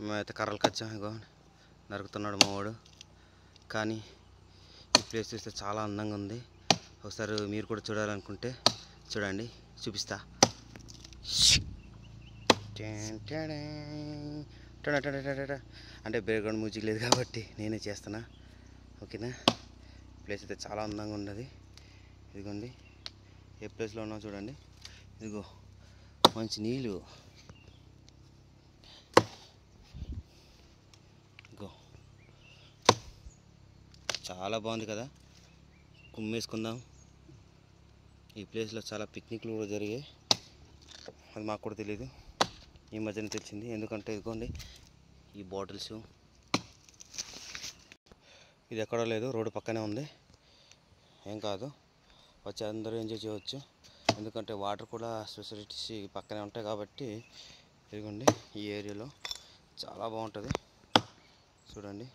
మేమైతే కర్రలు కచ్చాం, ఇగో నరుకుతున్నాడు మా వాడు. కానీ ఈ ప్లేస్ చూస్తే చాలా అందంగా ఉంది. ఒకసారి మీరు కూడా చూడాలనుకుంటే చూడండి, చూపిస్తా. అంటే బ్యాక్గ్రౌండ్ మ్యూజిక్ లేదు కాబట్టి నేనే చేస్తున్నా, ఓకేనా. ప్లేస్ అయితే చాలా అందంగా ఉన్నది. ఇదిగోండి ఏ ప్లేస్లో ఉన్నావు చూడండి. ఇదిగో మంచి నీళ్ళు, ఇగో చాలా బాగుంది కదా. కుమ్మేసుకుందాం. ఈ ప్లేస్లో చాలా పిక్నిక్లు కూడా జరిగాయి, అది మాకు కూడా తెలియదు, ఈ మధ్యన తెలిసింది. ఎందుకంటే ఇదిగోండి ఈ బాటిల్స్, ఇది ఎక్కడో లేదు, రోడ్డు పక్కనే ఉంది. ఏం కాదు, వచ్చి అందరూ ఎంజాయ్ చేయవచ్చు. ఎందుకంటే వాటర్ కూడా ఫెసిలిటీస్ పక్కనే ఉంటాయి కాబట్టి. ఇదిగోండి ఈ ఏరియాలో చాలా బాగుంటుంది చూడండి.